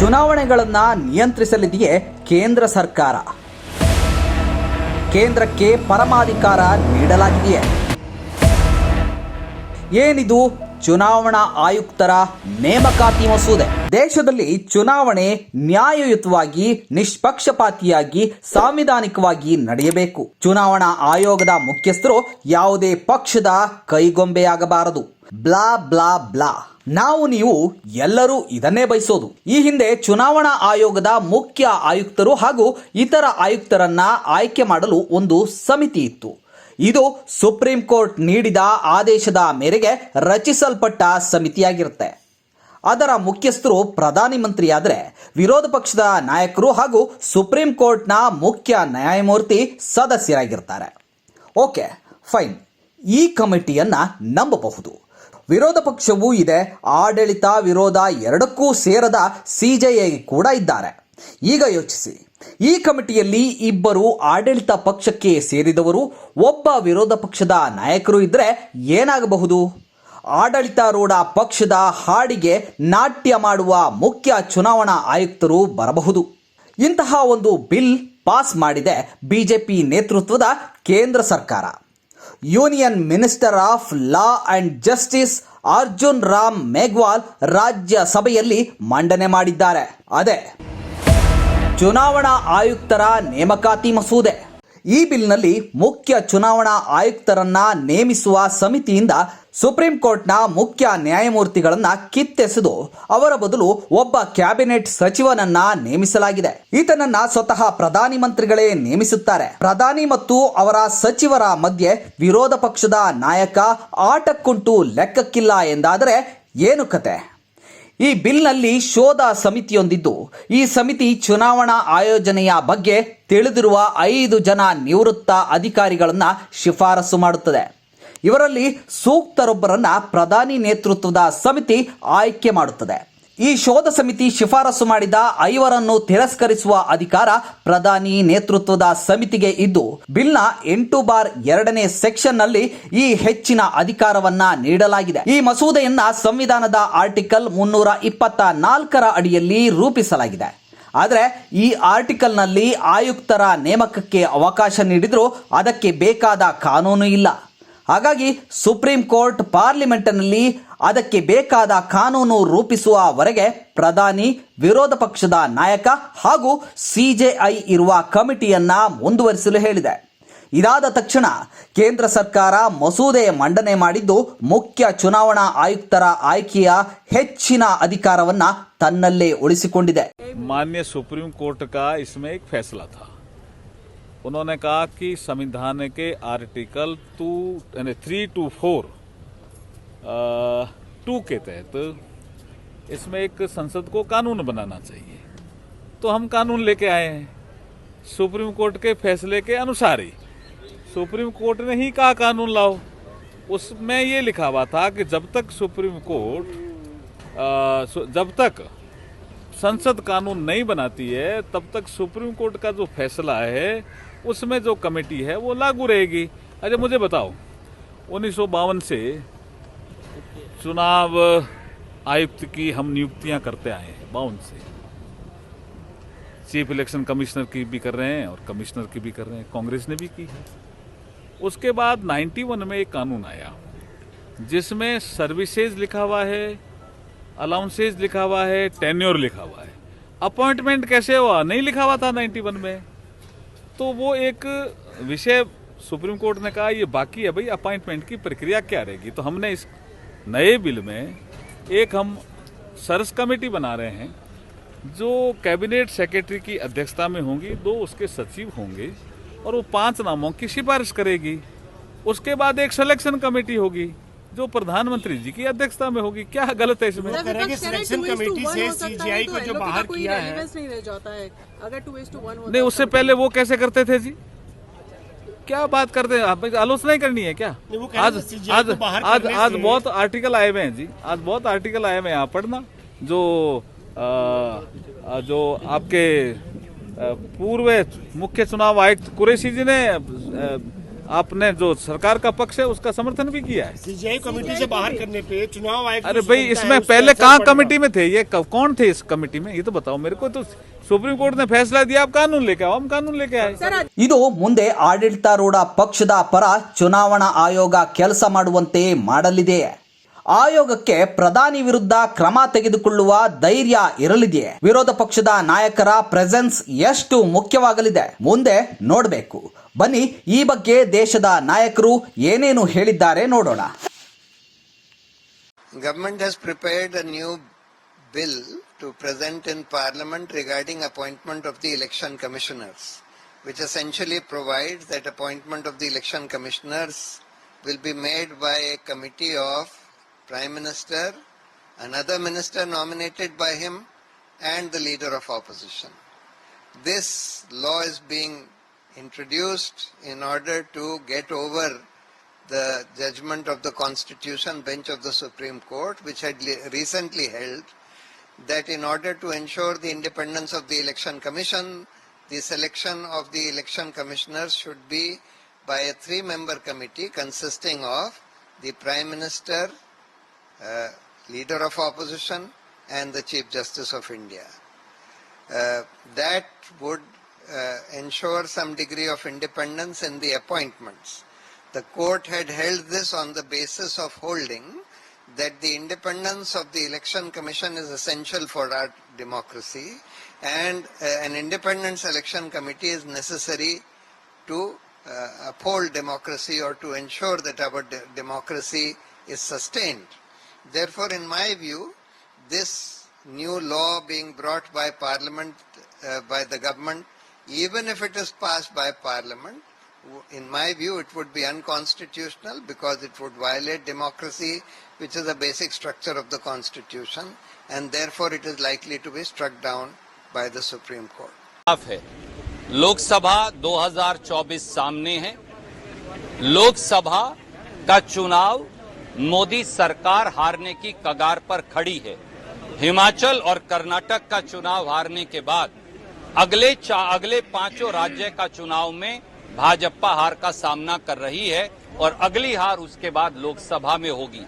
ಚುನಾವಣೆಗಳನ್ನು ನಿಯಂತ್ರಿಸಲಿದೆಯೇ ಕೇಂದ್ರ ಸರ್ಕಾರ? ಕೇಂದ್ರಕ್ಕೆ ಪರಮಾಧಿಕಾರ ನೀಡಲಾಗಿದೆಯೇ? ಏನಿದು ಚುನಾವಣಾ ಆಯುಕ್ತರ ನೇಮಕಾತಿ ಮಸೂದೆ? ದೇಶದಲ್ಲಿ ಚುನಾವಣೆ ನ್ಯಾಯಯುತವಾಗಿ, ನಿಷ್ಪಕ್ಷಪಾತಿಯಾಗಿ, ಸಾಂವಿಧಾನಿಕವಾಗಿ ನಡೆಯಬೇಕು. ಚುನಾವಣಾ ಆಯೋಗದ ಮುಖ್ಯಸ್ಥರು ಯಾವುದೇ ಪಕ್ಷದ ಕೈಗೊಂಬೆಯಾಗಬಾರದು. Blah blah blah. ನಾವು ನೀವು ಎಲ್ಲರೂ ಇದನ್ನೇ ಬಯಸೋದು. ಈ ಹಿಂದೆ ಚುನಾವಣಾ ಆಯೋಗದ ಮುಖ್ಯ ಆಯುಕ್ತರು ಹಾಗೂ ಇತರ ಆಯುಕ್ತರನ್ನ ಆಯ್ಕೆ ಮಾಡಲು ಒಂದು ಸಮಿತಿ ಇತ್ತು. ಇದು ಸುಪ್ರೀಂ ಕೋರ್ಟ್ ನೀಡಿದ ಆದೇಶದ ಮೇರೆಗೆ ರಚಿಸಲ್ಪಟ್ಟ ಸಮಿತಿಯಾಗಿರುತ್ತೆ. ಅದರ ಮುಖ್ಯಸ್ಥರು ಪ್ರಧಾನಿ ಮಂತ್ರಿಯಾದರೆ, ವಿರೋಧ ಪಕ್ಷದ ನಾಯಕರು ಹಾಗೂ ಸುಪ್ರೀಂ ಕೋರ್ಟ್ನ ಮುಖ್ಯ ನ್ಯಾಯಮೂರ್ತಿ ಸದಸ್ಯರಾಗಿರ್ತಾರೆ. Okay, fine. ಈ ಕಮಿಟಿಯನ್ನ ನಂಬಬಹುದು. ವಿರೋಧ ಪಕ್ಷವೂ ಇದೆ, ಆಡಳಿತ ವಿರೋಧ ಎರಡಕ್ಕೂ ಸೇರದ ಸಿಜೆಐ ಕೂಡ ಇದ್ದಾರೆ. ಈಗ ಯೋಚಿಸಿ, ಈ ಕಮಿಟಿಯಲ್ಲಿ ಇಬ್ಬರು ಆಡಳಿತ ಪಕ್ಷಕ್ಕೆ ಸೇರಿದವರು, ಒಬ್ಬ ವಿರೋಧ ಪಕ್ಷದ ನಾಯಕರು ಇದ್ದರೆ ಏನಾಗಬಹುದು? ಆಡಳಿತಾರೂಢ ಪಕ್ಷದ ಹಾಡಿಗೆ ನಾಟ್ಯ ಮಾಡುವ ಮುಖ್ಯ ಚುನಾವಣಾ ಆಯುಕ್ತರು ಬರಬಹುದು. ಇಂತಹ ಒಂದು ಬಿಲ್ ಪಾಸ್ ಮಾಡಿದೆ ಬಿಜೆಪಿ ನೇತೃತ್ವದ ಕೇಂದ್ರ ಸರ್ಕಾರ. Union minister of law and justice Arjun Ram Meghwal ರಾಜ್ಯಸಭೆಯಲ್ಲಿ ಮಂಡನೆ ಮಾಡಿದ್ದಾರೆ. ಅದೇ ಚುನಾವಣಾ ಆಯುಕ್ತರ ನೇಮಕಾತಿ ಮಸೂದೆ. ಈ ಬಿಲ್ನಲ್ಲಿ ಮುಖ್ಯ ಚುನಾವಣಾ ಆಯುಕ್ತರನ್ನ ನೇಮಿಸುವ ಸಮಿತಿಯಿಂದ ಸುಪ್ರೀಂ ಕೋರ್ಟ್ನ ಮುಖ್ಯ ನ್ಯಾಯಮೂರ್ತಿಗಳನ್ನ ಕಿತ್ತೆಸೆದು ಅವರ ಬದಲು ಒಬ್ಬ ಕ್ಯಾಬಿನೆಟ್ ಸಚಿವನನ್ನ ನೇಮಿಸಲಾಗಿದೆ. ಈತನನ್ನ ಸ್ವತಃ ಪ್ರಧಾನಿ ಮಂತ್ರಿಗಳೇ ನೇಮಿಸುತ್ತಾರೆ. ಪ್ರಧಾನಿ ಮತ್ತು ಅವರ ಸಚಿವರ ಮಧ್ಯೆ ವಿರೋಧ ಪಕ್ಷದ ನಾಯಕ ಆಟಕ್ಕುಂಟು ಲೆಕ್ಕಕ್ಕಿಲ್ಲ ಎಂದಾದರೆ ಏನು ಕತೆ? ಈ ಬಿಲ್ನಲ್ಲಿ ಶೋಧ ಸಮಿತಿಯೊಂದಿದ್ದು, ಈ ಸಮಿತಿ ಚುನಾವಣಾ ಆಯೋಜನೆಯ ಬಗ್ಗೆ ತಿಳಿದಿರುವ 5 ಜನ ನಿವೃತ್ತ ಅಧಿಕಾರಿಗಳನ್ನ ಶಿಫಾರಸು ಮಾಡುತ್ತದೆ. ಇವರಲ್ಲಿ ಸೂಕ್ತರೊಬ್ಬರನ್ನ ಪ್ರಧಾನಿ ನೇತೃತ್ವದ ಸಮಿತಿ ಆಯ್ಕೆ ಮಾಡುತ್ತದೆ. ಈ ಶೋಧ ಸಮಿತಿ ಶಿಫಾರಸು ಮಾಡಿದ 5ರನ್ನು ತಿರಸ್ಕರಿಸುವ ಅಧಿಕಾರ ಪ್ರಧಾನಿ ನೇತೃತ್ವದ ಸಮಿತಿಗೆ ಇದ್ದು, ಬಿಲ್ನ 8(2) ಸೆಕ್ಷನ್ನಲ್ಲಿ ಈ ಹೆಚ್ಚಿನ ಅಧಿಕಾರವನ್ನ ನೀಡಲಾಗಿದೆ. ಈ ಮಸೂದೆಯನ್ನ ಸಂವಿಧಾನದ ಆರ್ಟಿಕಲ್ 324ರ ಅಡಿಯಲ್ಲಿ ರೂಪಿಸಲಾಗಿದೆ. ಆದರೆ ಈ ಆರ್ಟಿಕಲ್ನಲ್ಲಿ ಆಯುಕ್ತರ ನೇಮಕಕ್ಕೆ ಅವಕಾಶ ನೀಡಿದರೂ ಅದಕ್ಕೆ ಬೇಕಾದ ಕಾನೂನು ಇಲ್ಲ. ಹಾಗಾಗಿ ಸುಪ್ರೀಂ ಕೋರ್ಟ್ ಪಾರ್ಲಿಮೆಂಟ್ನಲ್ಲಿ ಅದಕ್ಕೆ ಬೇಕಾದ ಕಾನೂನು ರೂಪಿಸುವವರೆಗೆ ಪ್ರಧಾನಿ, ವಿರೋಧ ಪಕ್ಷದ ನಾಯಕ ಹಾಗೂ ಸಿಜೆಐ ಇರುವ ಕಮಿಟಿಯನ್ನ ಮುಂದುವರಿಸಲು ಹೇಳಿದೆ. ಇದಾದ ತಕ್ಷಣ ಕೇಂದ್ರ ಸರ್ಕಾರ ಮಸೂದೆ ಮಂಡನೆ ಮಾಡಿದ್ದು, ಮುಖ್ಯ ಚುನಾವಣಾ ಆಯುಕ್ತರ ಆಯ್ಕೆಯ ಹೆಚ್ಚಿನ ಅಧಿಕಾರವನ್ನ ತನ್ನಲ್ಲೇ ಉಳಿಸಿಕೊಂಡಿದೆ. माननीय सुप्रीम कोर्ट का इसमें एक फैसला था. उन्होंने कहा कि संविधान के आर्टिकल 3 to 4 2 के तहत इसमें एक संसद को कानून बनाना चाहिए. तो हम कानून लेके आए हैं सुप्रीम कोर्ट के फैसले के अनुसार ही. सुप्रीम कोर्ट ने ही कहा कानून लाओ. उसमें ये लिखा हुआ था कि जब तक सुप्रीम कोर्ट जब तक संसद कानून नहीं बनाती है, तब तक सुप्रीम कोर्ट का जो फैसला है उसमें जो कमेटी है वो लागू रहेगी. अच्छा मुझे बताओ, 1952 से चुनाव आयुक्त की हम नियुक्तियां करते आए हैं. 52 से चीफ इलेक्शन कमिश्नर की भी कर रहे हैं और कमिश्नर की भी कर रहे हैं. कांग्रेस ने भी की है. उसके बाद 91 में एक कानून आया जिसमें सर्विसेज लिखा हुआ है, अलाउंसेज लिखा हुआ है, टेन्योर लिखा हुआ है. अपॉइंटमेंट कैसे हुआ नहीं लिखा हुआ था 91 में. तो वो एक विषय सुप्रीम कोर्ट ने कहा ये बाकी है भाई, अपॉइंटमेंट की प्रक्रिया क्या रहेगी. तो हमने इस नए बिल में एक हम सर्च कमेटी बना रहे हैं जो कैबिनेट सेक्रेटरी की अध्यक्षता में होंगी, 2 उसके सचिव होंगे और वो 5 नामों की सिफारिश करेगी. उसके बाद एक सिलेक्शन कमेटी होगी जो प्रधानमंत्री जी की अध्यक्षता में होगी. क्या गलत है इसमें? सिलेक्शन कमेटी से सीजीआई को जो बाहर किया है नहीं रह जाता है. अगर 2:1 नहीं, उससे पहले वो कैसे करते थे जी? क्या बात करते हैं आप? आलोचना ही करनी है क्या? आज बहुत आर्टिकल आए हुए हैं जी. आज बहुत आर्टिकल आए हुए हैं. आप पढ़ना. जो आपके पूर्व मुख्य चुनाव आयुक्त कुरैशी जी ने आपने जो सरकार का पक्ष है उसका समर्थन भी किया है। सीजीआई कमेटी से बाहर करने पे चुनाव आयोग अरे भाई, इसमें पहले कहाँ कमेटी में थे ये? कौन थे इस कमेटी में? ये तो बताओ मेरे को। तो सुप्रीम कोर्ट ने फैसला दिया, आप कानून लेके आओ। हम कानून लेके आए। ಇದು ಮುಂದೆ ಆಡಳಿತಾರೂಢ ಪಕ್ಷದ ಪರ ಚುನಾವಣಾ ಆಯೋಗ ಕೆಲಸ ಮಾಡುವಂತೆ ಮಾಡಲಿದೆ. ಆಯೋಗಕ್ಕೆ ಪ್ರಧಾನಿ ವಿರುದ್ಧ ಕ್ರಮ ತೆಗೆದುಕೊಳ್ಳುವ ಧೈರ್ಯ ಇರಲಿದೆಯೇ? ವಿರೋಧ ಪಕ್ಷದ ನಾಯಕರ ಪ್ರೆಸೆನ್ಸ್ ಎಷ್ಟು ಮುಖ್ಯವಾಗಲಿದೆ ಮುಂದೆ ನೋಡಬೇಕು. ಬನ್ನಿ, ಈ ಬಗ್ಗೆ ದೇಶದ ನಾಯಕರು ಏನೇನು ಹೇಳಿದ್ದಾರೆ ನೋಡೋಣ. Government has prepared a new bill to present in Parliament regarding appointment of the election commissioners, which essentially provides that appointment of the election commissioners will be made by a committee of Prime Minister, another minister nominated by him, and the leader of opposition. This law is being introduced in order to get over the judgment of the Constitution Bench of the Supreme Court, which had recently held that in order to ensure the independence of the Election Commission, the selection of the election commissioners should be by a 3-member committee consisting of the Prime Minister, Leader of Opposition, and the Chief Justice of India. That would ensure some degree of independence in the appointments. The court had held this on the basis of holding that the independence of the election commission is essential for our democracy, and an independent selection committee is necessary to uphold democracy or to ensure that our democracy is sustained. Therefore, in my view, this new law being brought by Parliament, by the government, even if it is passed by Parliament, in my view, it would be unconstitutional because it would violate democracy, which is a basic structure of the Constitution, and therefore it is likely to be struck down by the Supreme Court. है लोकसभा 2024 सामने है। लोकसभा का चुनाव मोदी सरकार हारने की कगार पर खड़ी है। हिमाचल और कर्नाटक का चुनाव हारने के बाद अगले 5 राज्य का चुनाव में भाजपा हार का सामना कर रही है और अगली हार उसके बाद लोकसभा में होगी।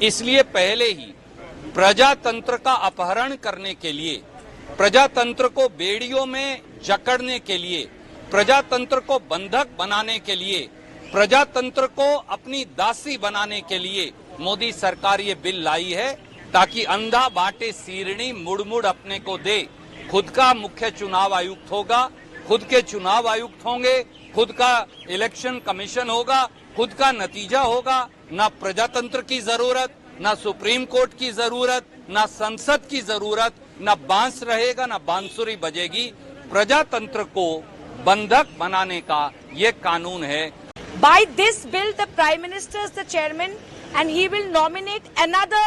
इसलिए पहले ही प्रजातंत्र का अपहरण करने के लिए, प्रजातंत्र को बेड़ियों में जकड़ने के लिए, प्रजातंत्र को बंधक बनाने के लिए, प्रजातंत्र को अपनी दासी बनाने के लिए मोदी सरकार ये बिल लाई है, ताकि अंधा बाटे सीरनी मुड़ मुड़ अपने को दे। खुद का मुख्य चुनाव आयुक्त होगा, खुद के चुनाव आयुक्त होंगे, खुद का इलेक्शन कमीशन होगा, खुद का नतीजा होगा। ना प्रजातंत्र की जरूरत, ना सुप्रीम कोर्ट की जरूरत, ना संसद की जरूरत, ना बांस रहेगा, ना बांसुरी बजेगी। प्रजातंत्र को बंधक बनाने का ये कानून है। By this bill, the Prime Minister is the chairman and he will nominate another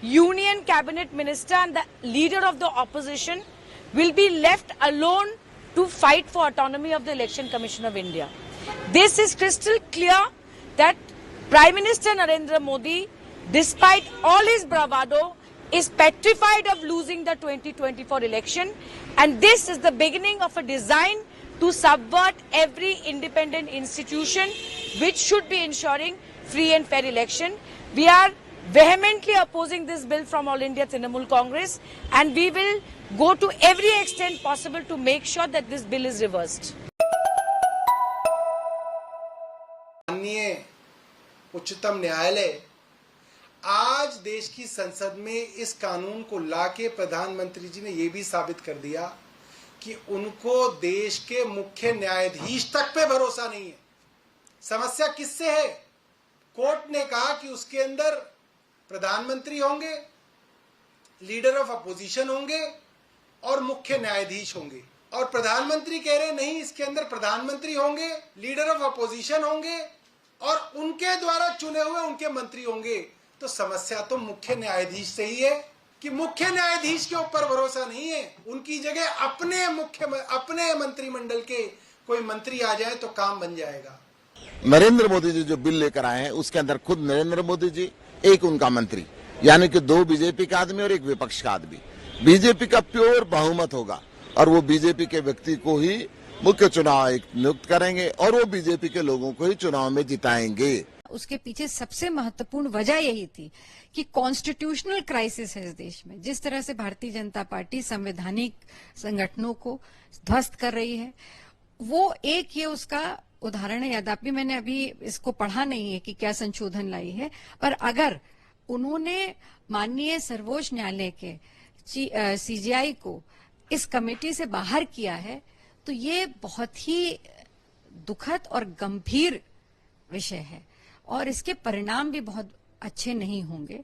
union cabinet minister, and the leader of the opposition will be left alone to fight for autonomy of the Election Commission of India. This is crystal clear that Prime Minister Narendra Modi, despite all his bravado, is petrified of losing the 2024 election, and this is the beginning of a design to subvert every independent institution which should be ensuring free and fair election. We are vehemently opposing this bill from All India Trinamool Congress, and we will go to every extent possible to make sure that this bill is reversed. माननीय उच्चतम न्यायालय आज देश की संसद में इस कानून को लाके प्रधानमंत्री जी ने यह भी साबित कर दिया कि उनको देश के मुख्य न्यायाधीश तक पे भरोसा नहीं है। समस्या किससे है? कोर्ट ने कहा कि उसके अंदर प्रधानमंत्री होंगे, लीडर ऑफ अपोजिशन होंगे और मुख्य न्यायाधीश होंगे, और प्रधानमंत्री कह रहे नहीं, इसके अंदर प्रधानमंत्री होंगे, लीडर ऑफ अपोजिशन होंगे और उनके द्वारा चुने हुए उनके मंत्री होंगे। तो समस्या तो मुख्य न्यायाधीश से ही है कि मुख्य न्यायाधीश के ऊपर भरोसा नहीं है। उनकी जगह अपने मंत्रिमंडल के कोई मंत्री आ जाए तो काम बन जाएगा। नरेंद्र मोदी जी जो बिल लेकर आए हैं उसके अंदर खुद नरेंद्र मोदी जी, एक उनका मंत्री, यानी कि 2 बीजेपी का आदमी और 1 विपक्ष का आदमी। बीजेपी का प्योर बहुमत होगा और वो बीजेपी के व्यक्ति को ही मुख्य चुनाव आयुक्त नियुक्त करेंगे और वो बीजेपी के लोगों को ही चुनाव में जिताएंगे। उसके पीछे सबसे महत्वपूर्ण वजह यही थी कि कॉन्स्टिट्यूशनल क्राइसिस है इस देश में। जिस तरह से भारतीय जनता पार्टी संवैधानिक संगठनों को ध्वस्त कर रही है, वो एक ये उसका उदाहरण है। यद्यपि मैंने अभी इसको पढ़ा नहीं है कि क्या संशोधन लाई है, पर अगर उन्होंने माननीय सर्वोच्च न्यायालय के सीजेआई को इस कमेटी से बाहर किया है तो ये बहुत ही दुखद और गंभीर विषय है और इसके परिणाम भी बहुत अच्छे नहीं होंगे।